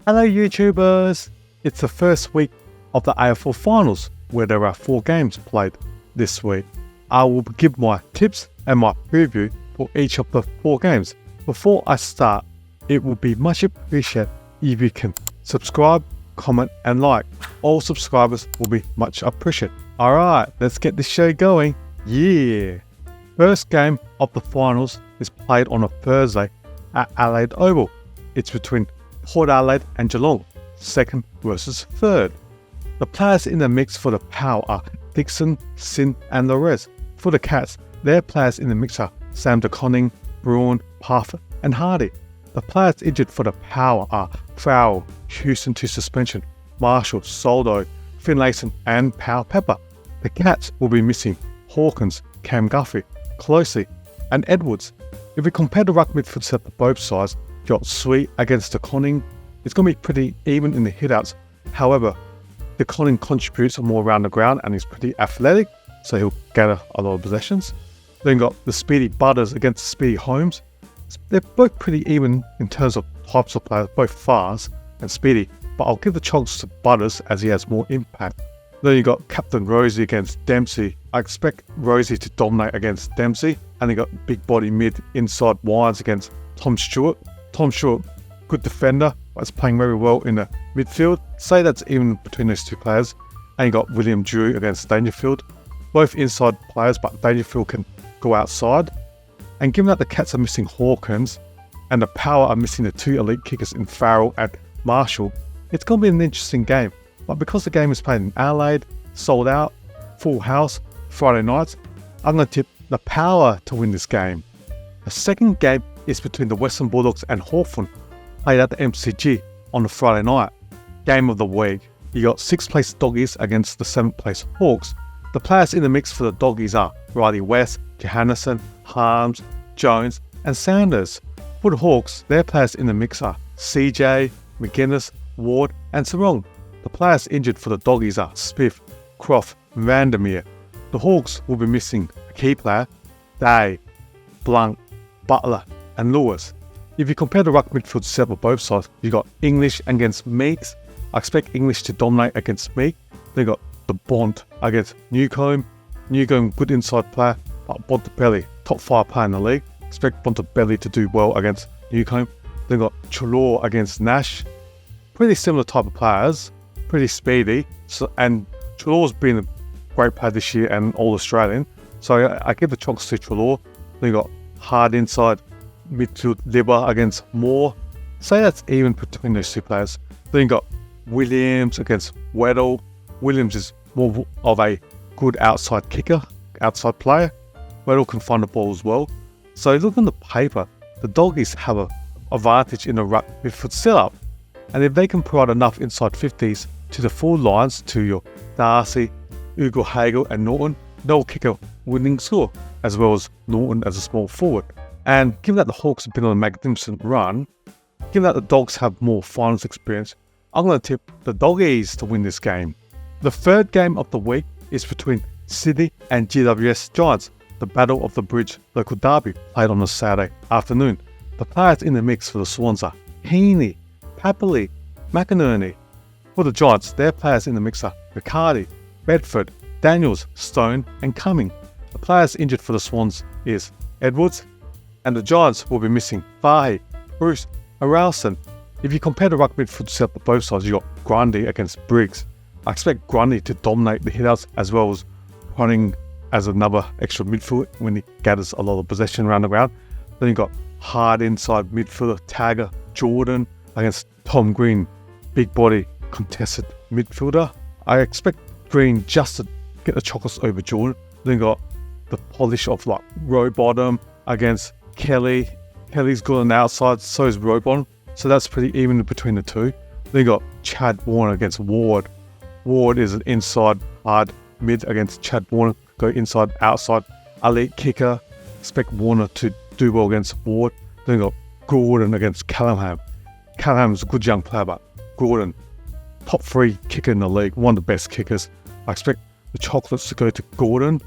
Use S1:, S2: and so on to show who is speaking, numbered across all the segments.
S1: Hello YouTubers! It's the first week of the AFL finals where there are 4 games played this week. I will give my tips and my preview for each of the 4 games. Before I start, it will be much appreciated if you can subscribe, comment and like. All subscribers will be much appreciated. Alright, let's get this show going. Yeah! First game of the finals is played on a Thursday at Adelaide Oval. It's between Port Adelaide and Geelong, second versus third. The players in the mix for the Power are Dixon, Sin and Lorez. For the Cats, their players in the mix are Sam De Koning, Bruin, Parfitt and Hardy. The players injured for the Power are Farrell, Houston to suspension, Marshall, Soldo, Finlayson and Powell Pepper. The Cats will be missing Hawkins, Cam Guffey, Closey and Edwards. If we compare the ruck midfield set to both sides, you got Sweet against De Koning. It's going to be pretty even in the hitouts. However, De Koning contributes more around the ground and he's pretty athletic, so he'll gather a lot of possessions. Then you got the speedy Butters against the speedy Holmes. They're both pretty even in terms of types of players, both fast and speedy, but I'll give the chance to Butters as he has more impact. Then you got Captain Rosie against Dempsey. I expect Rosie to dominate against Dempsey. And you got big body mid inside Wines against Tom Stewart. Tom Stewart, good defender, but is playing very well in the midfield. Say that's even between those two players. And you got William Drew against Dangerfield. Both inside players, but Dangerfield can go outside. And given that the Cats are missing Hawkins and the Power are missing the 2 elite kickers in Farrell and Marshall, it's going to be an interesting game. But because the game is played in Adelaide, sold out, full house, Friday nights, I'm going to tip the Power to win this game. The second game is between the Western Bulldogs and Hawthorn, played at the MCG on the Friday night. Game of the week. You got 6th place Doggies against the 7th place Hawks. The players in the mix for the Doggies are Riley West, Johannesson, Harms, Jones and Sanders. For the Hawks, their players in the mix are CJ, McGuinness, Ward and Sarong. The players injured for the Doggies are Spiff, Croft and Vandermeer. The Hawks will be missing a key player, Day, Blunt, Butler and Lewis. If you compare the ruck midfield set of both sides, you got English against Meeks. I expect English to dominate against Meek. Then you got the Bond against Newcombe. Newcombe, good inside player, but Bontempelli, top 5 player in the league. Expect Bontempelli to do well against Newcombe. Then you got Chalor against Nash. Pretty similar type of players, pretty speedy. And Chalor's been a great player this year and All-Australian. So I give the chance to Chalor. Then you got hard inside midfield Libba against Moore. Say that's even between those two players. Then you got Williams against Weddle. Williams is more of a good outside kicker, outside player. Weddle can find the ball as well. So look on the paper, the Doggies have an advantage in the ruck midfield setup. And if they can provide enough inside 50s to the full lines to your Darcy, Ugo Hagel and Norton, they'll kick a winning score, as well as Norton as a small forward. And given that the Hawks have been on a magnificent run, given that the Dogs have more finals experience, I'm going to tip the Doggies to win this game. The third game of the week is between Sydney and GWS Giants, the Battle of the Bridge local derby played on a Saturday afternoon. The players in the mix for the Swans are Heaney, Papali, McInerney. For the Giants, their players in the mix are Riccardi, Bedford, Daniels, Stone and Cumming. The players injured for the Swans is Edwards, and the Giants will be missing Fahy, Bruce and Ralston. If you compare the ruck midfield set for both sides, you got Grundy against Briggs. I expect Grundy to dominate the hitouts as well as running as another extra midfield when he gathers a lot of possession around the ground. Then you got hard inside midfielder Tagger, Jordan against Tom Green, big body contested midfielder. I expect Green just to get the chocolates over Jordan. Then you got the polish of like Rowbottom against Kelly. Kelly's good on the outside, so is Rowbottom. So that's pretty even between the two. Then you got Chad Warner against Ward. Ward is an inside hard mid against Chad Warner. Go inside, outside, elite kicker. Expect Warner to do well against Ward. Then you got Gordon against Callaghan. Callaghan's a good young player, but Gordon, top 3 kicker in the league, one of the best kickers. I expect the chocolates to go to Gordon.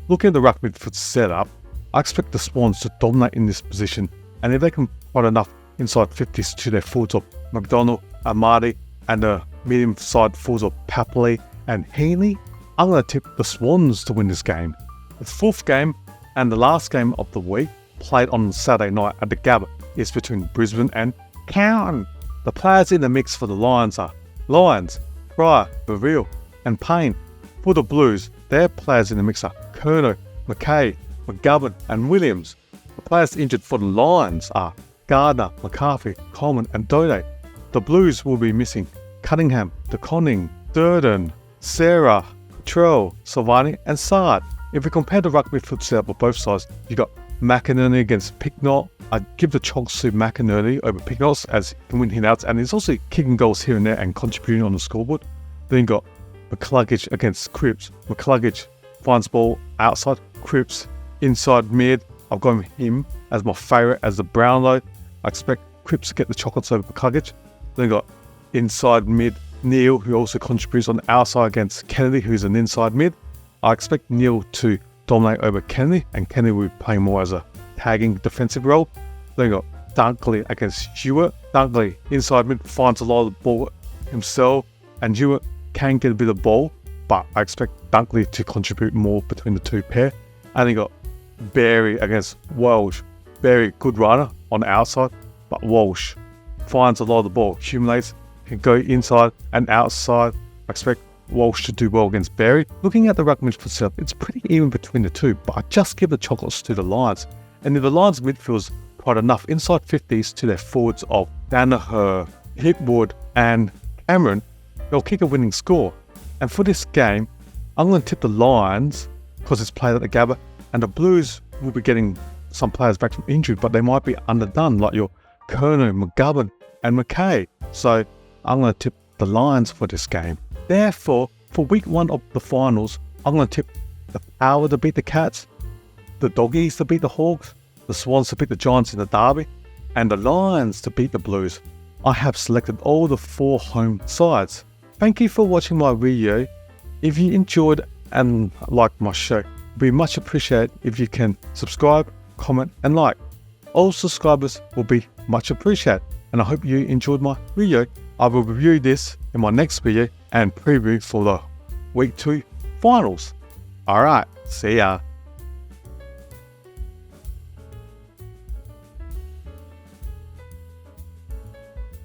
S1: Looking at the ruck midfield setup, I expect the Swans to dominate in this position, and if they can provide enough inside 50s to their forwards of McDonald, Amadi, and the medium side forwards of Papley and Heaney, I'm going to tip the Swans to win this game. The fourth game and the last game of the week, played on Saturday night at the Gabba, is between Brisbane and Carlton. The players in the mix for the Lions are Lyons, Pryor, Baville and Payne. For the Blues, their players in the mix are Curnow, McKay, McGovern and Williams. The players injured for the Lions are Gardner, McCarthy, Coleman and Dode. The Blues will be missing Cunningham, DeConning, Durden, Sarah, Trell, Silvani and Sard. If we compare the rugby foot setup of both sides, you got McInerney against Picknott. I'd give the chocks to McInerney over Picknott as he can win hitouts, and he's also kicking goals here and there and contributing on the scoreboard. Then you got McCluggage against Cripps. McCluggage finds ball outside, Cripps inside mid. I've got him as my favourite as the Brownlow. I expect Cripps to get the chocolates over McCluggage. Then you got inside mid Neil, who also contributes on the outside against Kennedy, who's an inside mid. I expect Neil to dominate over Kennedy, and Kennedy will be playing more as a tagging defensive role. Then you got Dunkley against Hewitt. Dunkley inside mid finds a lot of the ball himself, and Hewitt can get a bit of ball, but I expect Dunkley to contribute more between the two pair. And then you got Berry against Walsh. Berry, good runner on the outside, but Walsh finds a lot of the ball, accumulates, can go inside and outside. I expect Walsh to do well against Berry. Looking at the ruck midfield setup, it's pretty even between the two, but I just give the chocolates to the Lions. And if the Lions midfielders provide enough inside 50s to their forwards of Danaher, Hipwood and Cameron, they'll kick a winning score. And for this game, I'm going to tip the Lions because it's played at the Gabba, and the Blues will be getting some players back from injury, but they might be underdone, like your Curnow, McGovern and McKay. So I'm going to tip the Lions for this game. Therefore, for week 1 of the finals, I'm going to tip the Power to beat the Cats, the Doggies to beat the Hawks, the Swans to beat the Giants in the Derby, and the Lions to beat the Blues. I have selected all the 4 home sides. Thank you for watching my video. If you enjoyed and liked my show, it would be much appreciated if you can subscribe, comment and like. All subscribers will be much appreciated, and I hope you enjoyed my video. I will review this in my next video and preview for the week 2 finals. Alright, see ya.